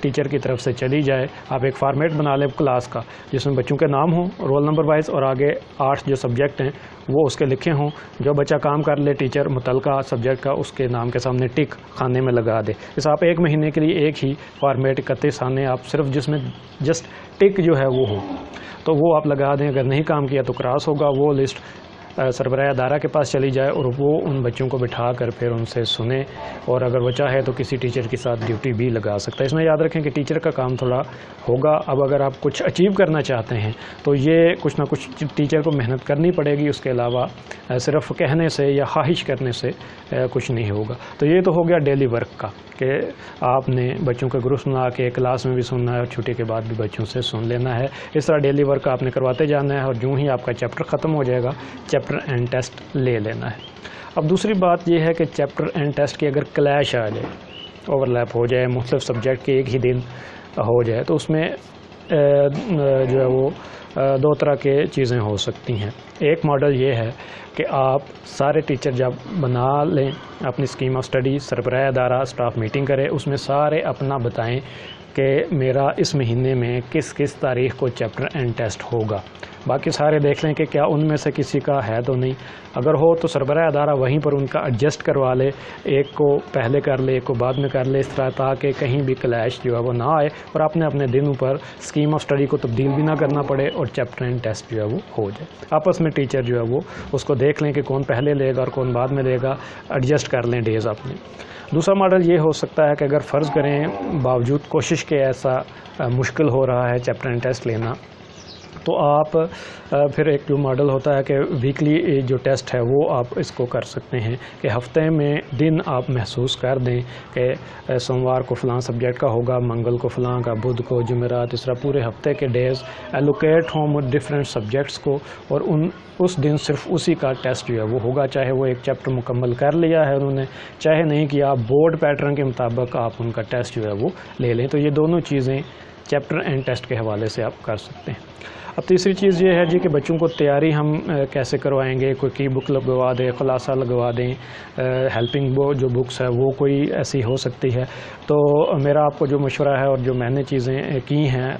Teacher کی طرف سے چلی جائے. آپ ایک فارمیٹ بنا لیں کلاس کا جس میں بچوں کے نام ہوں رول نمبر وائز اور آگے 8 جو سبجیکٹ ہیں وہ اس کے لکھے ہوں. جو بچہ کام کر لے ٹیچر متعلقہ سبجیکٹ کا اس کے نام کے سامنے ٹک خانے میں لگا دے. اس آپ ایک مہینے کے لیے ایک ہی فارمیٹ 31 خانے آپ صرف جس میں جسٹ ٹک جو ہے وہ ہو تو وہ آپ لگا دیں. اگر نہیں کام کیا تو کراس ہوگا. وہ لسٹ سربراہ ادارہ کے پاس چلی جائے اور وہ ان بچوں کو بٹھا کر پھر ان سے سنے اور اگر وہ چاہے تو کسی ٹیچر کے ساتھ ڈیوٹی بھی لگا سکتا ہے. اس میں یاد رکھیں کہ ٹیچر کا کام تھوڑا ہوگا. اب اگر آپ کچھ اچیو کرنا چاہتے ہیں تو یہ کچھ نہ کچھ ٹیچر کو محنت کرنی پڑے گی. اس کے علاوہ صرف کہنے سے یا خواہش کرنے سے کچھ نہیں ہوگا. تو یہ تو ہو گیا ڈیلی ورک کا کہ آپ نے بچوں کے گروپ بنا کے کلاس میں بھی سننا ہے اور چھٹی کے بعد بھی بچوں سے سن لینا ہے. اس طرح ڈیلی ورک آپ نے کرواتے جانا ہے اور جو ہی آپ کا چیپٹر ختم ہو جائے گا چیپٹر اینڈ ٹیسٹ لے لینا ہے. اب دوسری بات یہ ہے کہ چیپٹر اینڈ ٹیسٹ کی اگر کلیش آ جائے اوور لیپ ہو جائے مختلف سبجیکٹ کے ایک ہی دن ہو جائے تو اس میں جو ہے وہ 2 طرح کے چیزیں ہو سکتی ہیں. ایک ماڈل یہ ہے کہ آپ سارے ٹیچر جب بنا لیں اپنی اسکیم آف اسٹڈی سربراہ ادارہ اسٹاف میٹنگ کرے اس میں سارے اپنا بتائیں کہ میرا اس مہینے میں کس تاریخ کو چیپٹر اینڈ ٹیسٹ ہوگا. باقی سارے دیکھ لیں کہ کیا ان میں سے کسی کا ہے تو نہیں. اگر ہو تو سربراہ ادارہ وہیں پر ان کا ایڈجسٹ کروا لے. ایک کو پہلے کر لے ایک کو بعد میں کر لے اس طرح تاکہ کہیں بھی کلیش جو ہے وہ نہ آئے اور اپنے دنوں پر اسکیم آف اسٹڈی کو تبدیل بھی نہ کرنا پڑے اور چیپٹر اینڈ ٹیسٹ جو ہے وہ ہو جائے. آپس میں ٹیچر جو ہے وہ اس کو دیکھ لیں کہ کون پہلے لے گا اور کون بعد میں لے گا. ایڈجسٹ کر لیں ڈیز اپنے. دوسرا ماڈل یہ ہو سکتا ہے کہ اگر فرض کریں باوجود کوشش کے ایسا مشکل ہو رہا ہے چیپٹر اینڈ ٹیسٹ لینا تو آپ پھر ایک جو ماڈل ہوتا ہے کہ ویکلی جو ٹیسٹ ہے وہ آپ اس کو کر سکتے ہیں کہ ہفتے میں دن آپ محسوس کر دیں کہ سوموار کو فلاں سبجیکٹ کا ہوگا منگل کو فلاں کا بدھ کو جمعرات اس طرح پورے ہفتے کے ڈیز ایلوکیٹ ہوں ڈفرینٹ سبجیکٹس کو اور اس دن صرف اسی کا ٹیسٹ جو ہے وہ ہوگا. چاہے وہ ایک چیپٹر مکمل کر لیا ہے انہوں نے چاہے نہیں کیا بورڈ پیٹرن کے مطابق آپ ان کا ٹیسٹ جو ہے وہ لے لیں. تو یہ دونوں چیزیں چیپٹر اینڈ ٹیسٹ کے حوالے سے آپ کر سکتے ہیں. اب تیسری چیز یہ ہے جی کہ بچوں کو تیاری ہم کیسے کروائیں گے. کوئی کی بک لگوا دیں خلاصہ لگوا دیں ہیلپنگ جو بکس ہے وہ کوئی ایسی ہو سکتی ہے. تو میرا آپ کو جو مشورہ ہے اور جو میں نے چیزیں کی ہیں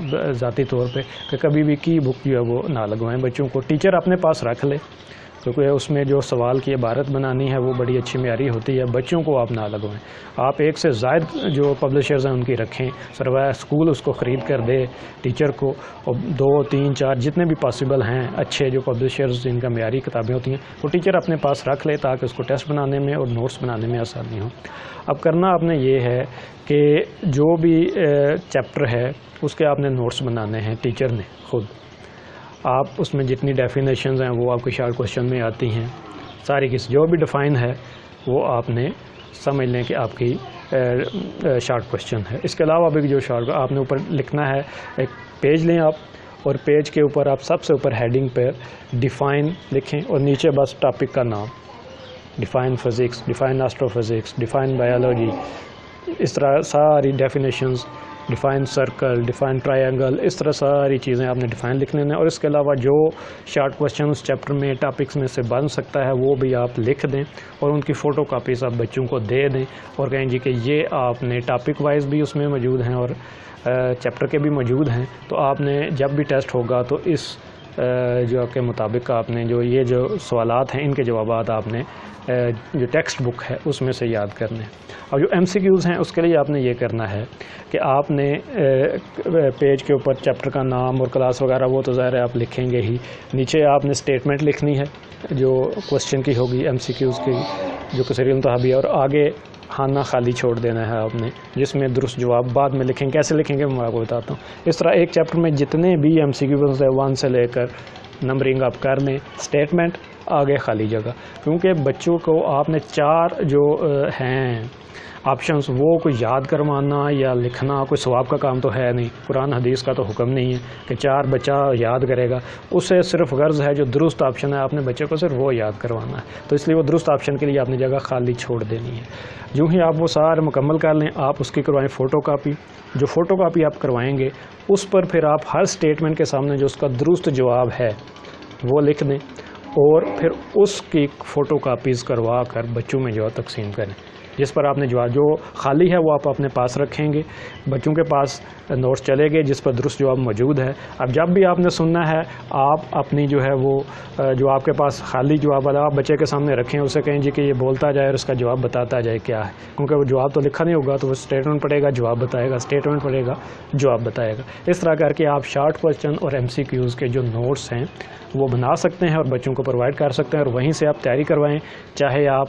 ذاتی طور پہ کہ کبھی بھی کی بک جو ہے وہ نہ لگوائیں بچوں کو. ٹیچر اپنے پاس رکھ لے کیونکہ اس میں جو سوال کی عبارت بنانی ہے وہ بڑی اچھی معیاری ہوتی ہے. بچوں کو آپ نہ لگوائیں. آپ ایک سے زائد جو پبلشرز ہیں ان کی رکھیں. سربراہ اسکول اس کو خرید کر دے ٹیچر کو اور 2 3 4 جتنے بھی پاسبل ہیں اچھے جو پبلشرز جن کا معیاری کتابیں ہوتی ہیں وہ ٹیچر اپنے پاس رکھ لے تاکہ اس کو ٹیسٹ بنانے میں اور نوٹس بنانے میں آسانی ہو. اب کرنا آپ نے یہ ہے کہ جو بھی چیپٹر ہے اس کے آپ نے نوٹس بنانے ہیں ٹیچر نے خود. آپ اس میں جتنی ڈیفینیشنز ہیں وہ آپ کے شارٹ کوشچن میں آتی ہیں ساری کی جو بھی ڈیفائن ہے وہ آپ نے سمجھ لیں کہ آپ کی شارٹ کوشچن ہے. اس کے علاوہ بھی جو شارٹ آپ نے اوپر لکھنا ہے ایک پیج لیں آپ اور پیج کے اوپر آپ سب سے اوپر ہیڈنگ پہ ڈیفائن لکھیں اور نیچے بس ٹاپک کا نام define physics define astrophysics define biology اس طرح ساری definitions define circle define triangle اس طرح ساری چیزیں آپ نے ڈیفائن لکھ لینا. اور اس کے علاوہ جو شارٹ کوشچن اس چیپٹر میں ٹاپکس میں سے بن سکتا ہے وہ بھی آپ لکھ دیں اور ان کی فوٹو کاپیز آپ بچوں کو دے دیں اور کہیں جی کہ یہ آپ نے ٹاپک وائز بھی اس میں موجود ہیں اور چیپٹر کے بھی موجود ہیں. تو آپ نے جب بھی ٹیسٹ ہوگا تو اس جو کے مطابق آپ نے جو یہ جو سوالات ہیں ان کے جوابات آپ نے جو ٹیکسٹ بک ہے اس میں سے یاد کرنے. اور جو MCQs ہیں اس کے لیے آپ نے یہ کرنا ہے کہ آپ نے پیج کے اوپر چیپٹر کا نام اور کلاس وغیرہ وہ تو ظاہر ہے آپ لکھیں گے ہی. نیچے آپ نے اسٹیٹمنٹ لکھنی ہے جو کوشچن کی ہوگی MCQs کی جو کہ سریل انتخابی ہے اور آگے خانہ خالی چھوڑ دینا ہے آپ نے جس میں درست جواب بعد میں لکھیں. کیسے لکھیں گے میں آپ کو بتاتا ہوں. اس طرح ایک چیپٹر میں جتنے بھی MCQs ہیں 1 سے لے کر نمبرنگ آپ کر لیں. اسٹیٹمنٹ آگے خالی جگہ کیونکہ بچوں کو آپ نے 4 جو ہیں آپشنز وہ کوئی یاد کروانا یا لکھنا کوئی ثواب کا کام تو ہے نہیں. قرآن حدیث کا تو حکم نہیں ہے کہ 4 بچہ یاد کرے گا. اس سے صرف غرض ہے جو درست آپشن ہے آپ نے بچے کو صرف وہ یاد کروانا ہے. تو اس لیے وہ درست آپشن کے لیے آپ نے جگہ خالی چھوڑ دینی ہے. جو ہی آپ وہ سارے مکمل کر لیں آپ اس کی کروائیں فوٹو کاپی. جو فوٹو کاپی آپ کروائیں گے اس پر پھر آپ ہر اسٹیٹمنٹ کے سامنے جو اس کا درست جواب ہے وہ لکھ دیں اور پھر اس کی فوٹو کاپیز کروا کر بچوں میں جو تقسیم کریں. جس پر آپ نے جو خالی ہے وہ آپ اپنے پاس رکھیں گے. بچوں کے پاس نوٹس چلے گئے جس پر درست جواب موجود ہے. اب جب بھی آپ نے سننا ہے آپ اپنی جو ہے وہ جو آپ کے پاس خالی جواب والا آپ بچے کے سامنے رکھیں, اسے کہیں جی کہ یہ بولتا جائے اور اس کا جواب بتاتا جائے کیا ہے, کیونکہ وہ جواب تو لکھا نہیں ہوگا تو وہ اسٹیٹمنٹ پڑھے گا جواب بتائے گا, اسٹیٹمنٹ پڑھے گا جواب بتائے گا. اس طرح کر کے آپ شارٹ کوسچن اور MCQs کے جو نوٹس ہیں وہ بنا سکتے ہیں اور بچوں کو پرووائڈ کر سکتے ہیں, اور وہیں سے آپ تیاری کروائیں. چاہے آپ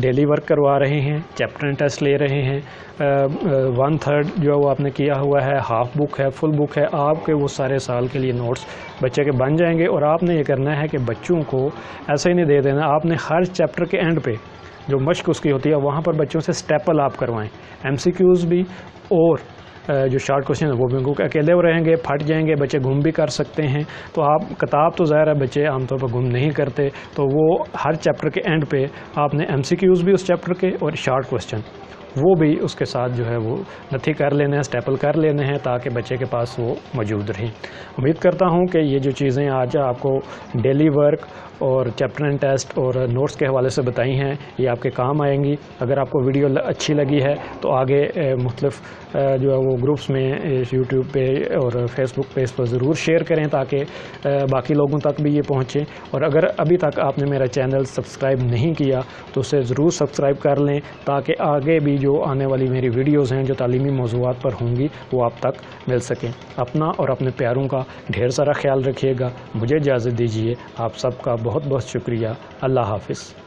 ڈیلی ورک کروا رہے ہیں, چیپٹر اینڈ ٹیسٹ لے رہے ہیں, 1/3 جو ہے وہ آپ نے کیا ہوا ہے, ہاف بک ہے, فل بک ہے, آپ کے وہ سارے سال کے لیے نوٹس بچے کے بن جائیں گے. اور آپ نے یہ کرنا ہے کہ بچوں کو ایسے ہی نہیں دے دینا, آپ نے ہر چیپٹر کے اینڈ پہ جو مشق اس کی ہوتی ہے وہاں پر بچوں سے اسٹیپل آپ کروائیں. MCQs بھی اور جو شارٹ کوشچن وہ بھی اکیلے وہ رہیں گے, پھٹ جائیں گے, بچے گم بھی کر سکتے ہیں. تو آپ کتاب تو ظاہر ہے بچے عام طور پر گم نہیں کرتے, تو وہ ہر چیپٹر کے اینڈ پہ آپ نے MCQs بھی اس چیپٹر کے اور شارٹ کوشچن وہ بھی اس کے ساتھ جو ہے وہ نتھی کر لینے ہیں, اسٹیپل کر لینے ہیں تاکہ بچے کے پاس وہ موجود رہیں. امید کرتا ہوں کہ یہ جو چیزیں آج آپ کو ڈیلی ورک اور چیپٹر اینڈ ٹیسٹ اور نوٹس کے حوالے سے بتائی ہیں یہ آپ کے کام آئیں گی. اگر آپ کو ویڈیو اچھی لگی ہے تو آگے مختلف جو ہے وہ گروپس میں یوٹیوب پہ اور فیس بک پیج پر ضرور شیئر کریں تاکہ باقی لوگوں تک بھی یہ پہنچے. اور اگر ابھی تک آپ نے میرا چینل سبسکرائب نہیں کیا تو اسے ضرور سبسکرائب کر لیں تاکہ آگے بھی جو آنے والی میری ویڈیوز ہیں جو تعلیمی موضوعات پر ہوں گی وہ آپ تک مل سکیں. اپنا اور اپنے پیاروں کا ڈھیر سارا خیال رکھیے گا. مجھے اجازت دیجیے. آپ سب کا بہت بہت شکریہ. اللہ حافظ.